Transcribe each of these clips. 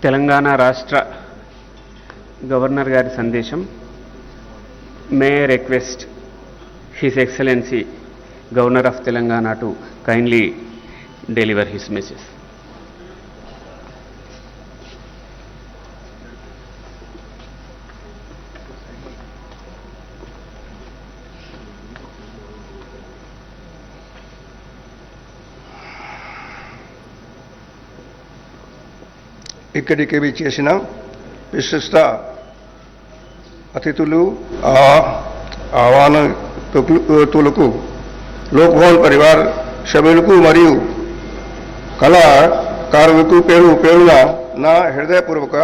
తెలంగాణ రాష్ట్ర గవర్నర్ గారి సందేశం. May request his excellency governor of Telangana to kindly deliver his message. ఇక్కడికి విచ్చేసిన విశిష్ట అతిథులు, ఆహ్వానితులకు, లోక్భవన్ పరివార్ సభ్యులకు మరియు కళాకారులకు పేరు పేరున నా హృదయపూర్వక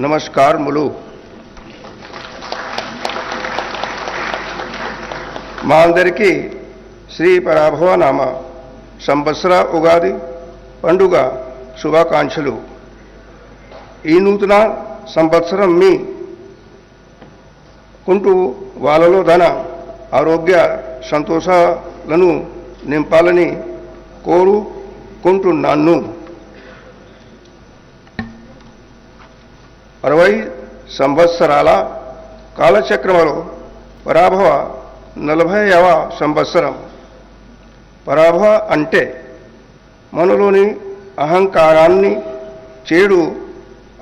నమస్కారములు. మా అందరికీ శ్రీ పరాభవ నామ సంవత్సర ఉగాది పండుగ శుభాకాంక్షలు. ఈ నూతన సంవత్సరం మీ కుంటూ వాళ్ళలో ధన ఆరోగ్య సంతోషాలను నింపాలని కోరుకుంటున్నాను. 60 సంవత్సరాల కాలచక్రంలో పరాభవ 40వ సంవత్సరం. పరాభవ అంటే మనలోని అహంకారాన్ని, చెడు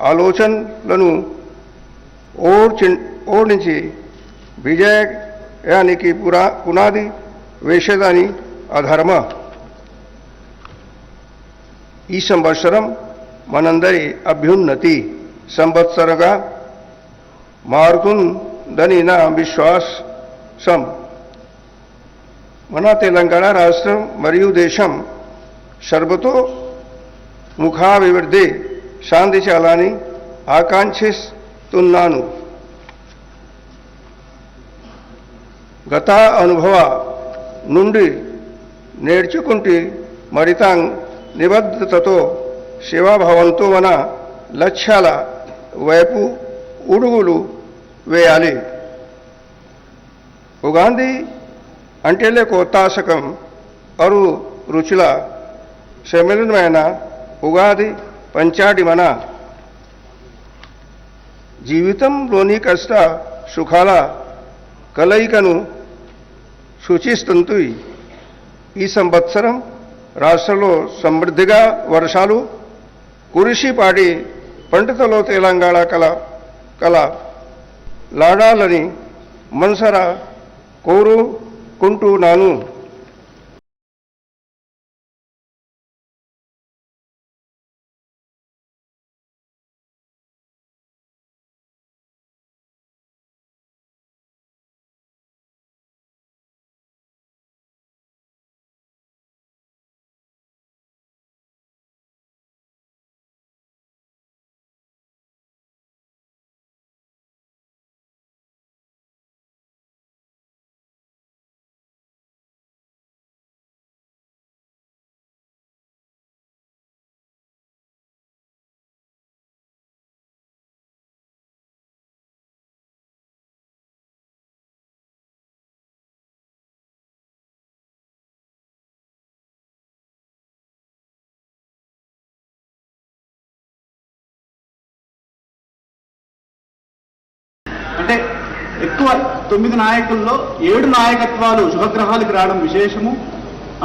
ఆలోచనలను ఓడించి విజయానికి పునాది వేసేదాని అధర్మ. ఈ సంవత్సరం మనందరి అభ్యున్నతి సంవత్సరంగా మారుతుందని నా విశ్వాసం. మన తెలంగాణ రాష్ట్రం మరియు దేశం సర్వతో ముఖాభివృద్ధి సాధించాలని ఆకాంక్షిస్తున్నాను. గత అనుభవ నుండి నేర్చుకుంటే మరింత నిబద్ధతతో, సేవాభావంతో మన లక్ష్యాల వైపు అడుగులు వేయాలి. ఉగాది అంటేలే కొత్తాశకం, అరు రుచుల సమ్మిళనమైన ఉగాది పంచాడి మన జీవితంలోని కష్ట సుఖాల కలయికను సూచిస్తుంది. ఈ సంవత్సరం రాష్ట్రంలో సమృద్ధిగా వర్షాలు కురిసి పాడి పండితులు తెలంగాణ కళ లాడాలని మనసారా కోరుకుంటున్నాను. అంటే ఎక్కువ 9 నాయకుల్లో 7 నాయకత్వాలు శుభగ్రహాలకు రావడం విశేషము.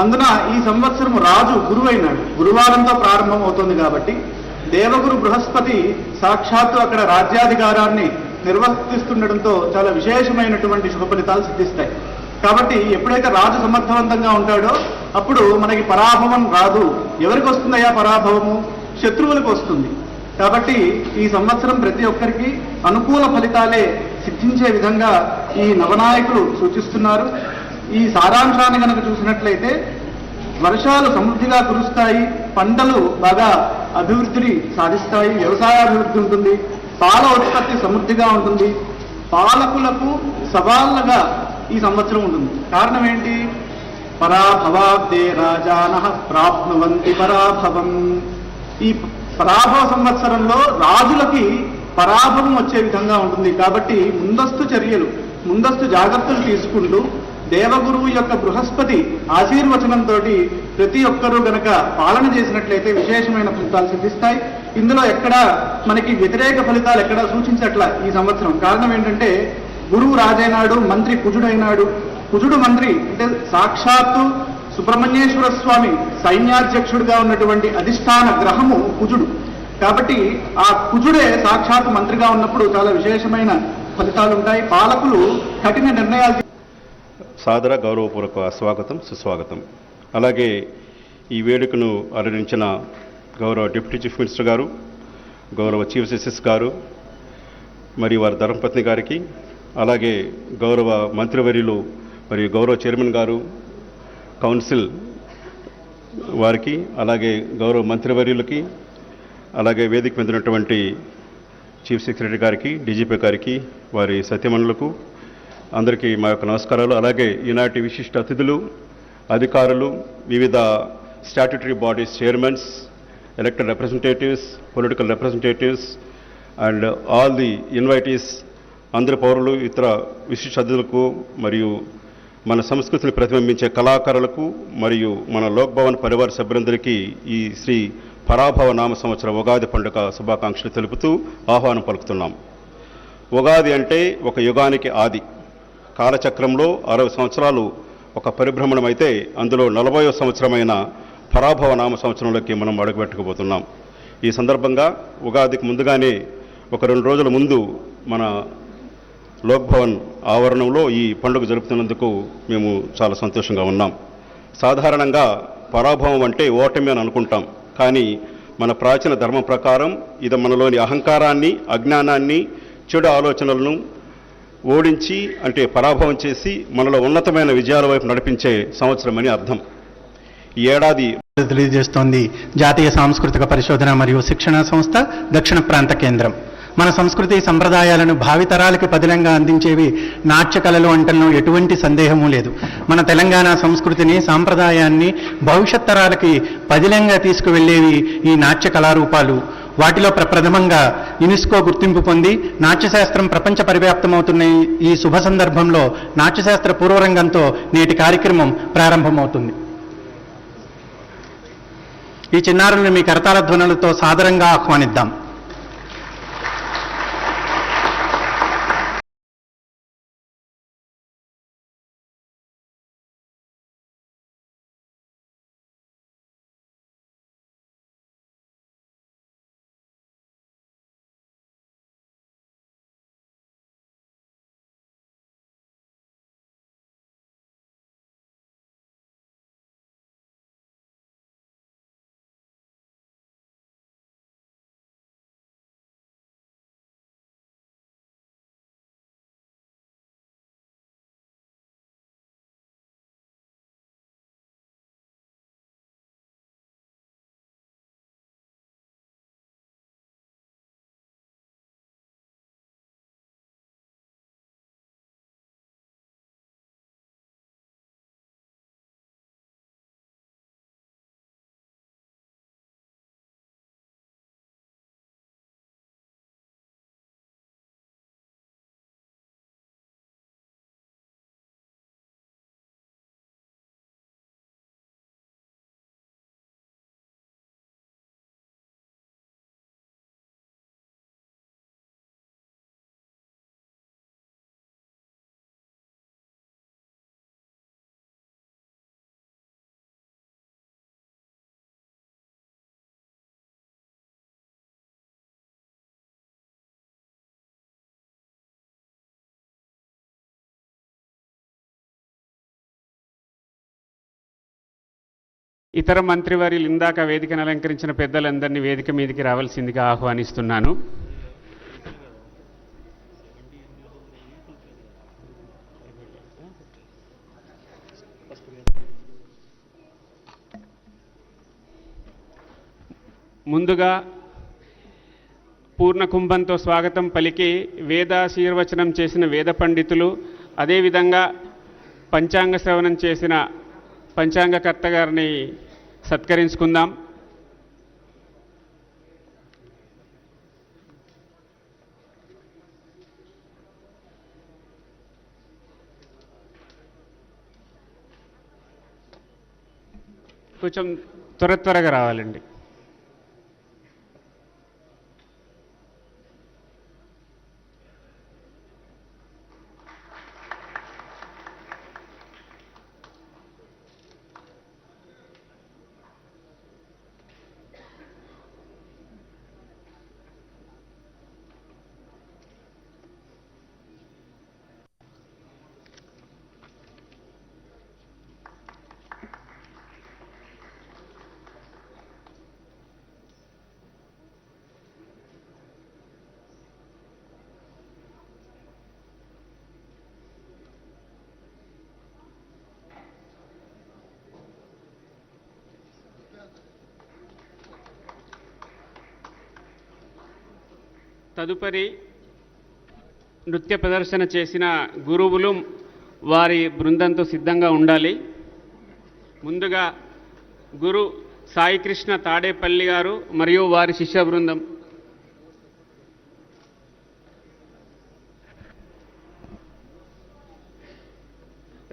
అందున ఈ సంవత్సరం రాజు గురువైనాడు, గురువారంతో ప్రారంభం అవుతుంది కాబట్టి దేవగురు బృహస్పతి సాక్షాత్తు అక్కడ రాజ్యాధికారాన్ని నిర్వర్తిస్తుండటంతో చాలా విశేషమైనటువంటి శుభ ఫలితాలు సిద్ధిస్తాయి. కాబట్టి ఎప్పుడైతే రాజు సమర్థవంతంగా ఉంటాడో అప్పుడు మనకి పరాభవం రాదు. ఎవరికి వస్తుందయ్యా పరాభవము? శత్రువులకు వస్తుంది. కాబట్టి ఈ సంవత్సరం ప్రతి ఒక్కరికి అనుకూల ఫలితాలే సిద్ధించే విధంగా ఈ నవనాయకులు సూచిస్తున్నారు. ఈ సారాంశాన్ని కనుక చూసినట్లయితే వర్షాలు సమృద్ధిగా కురుస్తాయి, పంటలు బాగా అభివృద్ధిని సాధిస్తాయి, వ్యవసాయాభివృద్ధి ఉంటుంది, పాల ఉత్పత్తి సమృద్ధిగా ఉంటుంది, పాలకులకు సవాళ్ళగా ఈ సంవత్సరం ఉంటుంది. కారణం ఏంటి? పరాభవాబ్దే రాజానః ప్రాప్నువంతి పరాభవం. ఈ పరాభవ సంవత్సరంలో రాజులకి పరాభవం వచ్చే విధంగా ఉంటుంది. కాబట్టి ముందస్తు చర్యలు, ముందస్తు జాగ్రత్తలు తీసుకుంటూ దేవగురువు యొక్క బృహస్పతి ఆశీర్వచనంతో ప్రతి ఒక్కరూ గనక పాలన చేసినట్లయితే విశేషమైన ఫలితాలు సిద్ధిస్తాయి. ఇందులో ఎక్కడ మనకి వ్యతిరేక ఫలితాలు ఎక్కడ సూచించట్ల ఈ సంవత్సరం. కారణం ఏంటంటే గురువు రాజైనాడు, మంత్రి కుజుడైనాడు. కుజుడు మంత్రి అంటే సాక్షాత్తు సుబ్రహ్మణ్యేశ్వర స్వామి సైన్యాధ్యక్షుడిగా ఉన్నటువంటి అధిష్టాన గ్రహము కుజుడు. కాబట్టి ఆ కుజుడే సాక్షాత్ మంత్రిగా ఉన్నప్పుడు చాలా విశేషమైన ఫలితాలు ఉంటాయి. పాలకులు కఠిన నిర్ణయాలు. సాదర గౌరవపూర్వక స్వాగతం, సుస్వాగతం. అలాగే ఈ వేడుకను అలరించిన గౌరవ డిప్యూటీ చీఫ్ మినిస్టర్ గారు, గౌరవ చీఫ్ జస్టిస్ గారు, మరియు వారి ధర్మపత్ని గారికి, అలాగే గౌరవ మంత్రివర్యులు మరియు గౌరవ చైర్మన్ గారు, కౌన్సిల్ వారికి, అలాగే గౌరవ మంత్రివర్యులకి, అలాగే వేదిక మీద ఉన్నటువంటి చీఫ్ సెక్రటరీ గారికి, డీజీపీ గారికి, వారి సత్యమణులకు అందరికీ మా యొక్క నమస్కారాలు. అలాగే ఈనాటి విశిష్ట అతిథులు, అధికారులు, వివిధ statutory bodies chairmans, elected representatives, political representatives and all the invitees, అందరి పౌరులు, ఇతర విశిష్ట అతిథులకు, మరియు మన సంస్కృతిని ప్రతిబింబించే కళాకారులకు, మరియు మన లోక్ భవన్ పరివార సభ్యులందరికీ ఈ శ్రీ పరాభవ నామ సంవత్సర ఉగాది పండుగ శుభాకాంక్షలు తెలుపుతూ ఆహ్వానం పలుకుతున్నాం. ఉగాది అంటే ఒక యుగానికి ఆది. కాలచక్రంలో 60 సంవత్సరాలు ఒక పరిభ్రమణం అయితే, అందులో 40వ సంవత్సరమైన పరాభవ నామ సంవత్సరంలోకి మనం అడుగుపెట్టుకుపోతున్నాం. ఈ సందర్భంగా ఉగాదికి ముందుగానే ఒక 2 రోజుల ముందు మన లోక్ భవన్ ఆవరణంలో ఈ పండుగ జరుపుతున్నందుకు మేము చాలా సంతోషంగా ఉన్నాం. సాధారణంగా పరాభవం అంటే ఓటమి అని అనుకుంటాం. కానీ మన ప్రాచీన ధర్మం ప్రకారం ఇది మనలోని అహంకారాన్ని, అజ్ఞానాన్ని, చెడు ఆలోచనలను ఓడించి, అంటే పరాభవం చేసి మనలో ఉన్నతమైన విజయాల వైపు నడిపించే సంవత్సరం అని అర్థం. ఈ ఏడాది తెలియజేస్తోంది జాతీయ సాంస్కృతిక పరిశోధన మరియు శిక్షణ సంస్థ, దక్షిణ ప్రాంత కేంద్రం. మన సంస్కృతి సంప్రదాయాలను భావితరాలకి పదిలంగా అందించేవి నాట్య కళలు అంటల్లో ఎటువంటి సందేహము లేదు. మన తెలంగాణ సంస్కృతిని, సాంప్రదాయాన్ని భవిష్యత్ తరాలకి పదిలంగా తీసుకువెళ్ళేవి ఈ నాట్య కళారూపాలు. వాటిలో ప్రప్రథమంగా యునెస్కో గుర్తింపు పొంది నాట్యశాస్త్రం ప్రపంచ పరివ్యాప్తమవుతున్న ఈ శుభ సందర్భంలో నాట్యశాస్త్ర పూర్వరంగంతో నేటి కార్యక్రమం ప్రారంభమవుతుంది. ఈ చిన్నారులను మీ కరతాళ ధ్వనులతో సాదరంగా ఆహ్వానిద్దాం. ఇతర మంత్రివర్యులు, ఇందాక వేదికను అలంకరించిన పెద్దలందరినీ వేదిక మీదకి రావాల్సిందిగా ఆహ్వానిస్తున్నాను. ముందుగా పూర్ణ కుంభంతో స్వాగతం పలికి వేదాశీర్వచనం చేసిన వేద పండితులు, అదేవిధంగా పంచాంగ శ్రవణం చేసిన పంచాంగకర్త గారిని సత్కరించుకుందాం. కొంచెం త్వరగా రావాలండి. తదుపరి నృత్య ప్రదర్శన చేసిన గురువులు వారి బృందంతో సిద్ధంగా ఉండాలి. ముందుగా గురు సాయికృష్ణ తాడేపల్లి గారు మరియు వారి శిష్య బృందం.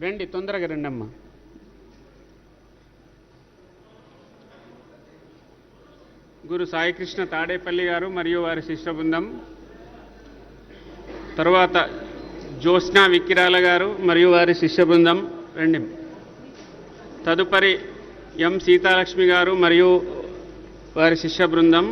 రండి, తొందరగా రండి అమ్మా. గురు సాయికృష్ణ తాడేపల్లి గారు మరియు వారి శిష్య బృందం. తర్వాత జ్యోత్స్నా విక్కిరాల గారు మరియు వారి శిష్య బృందం రండి. తదుపరి ఎం సీతాలక్ష్మి గారు మరియు వారి శిష్య బృందం.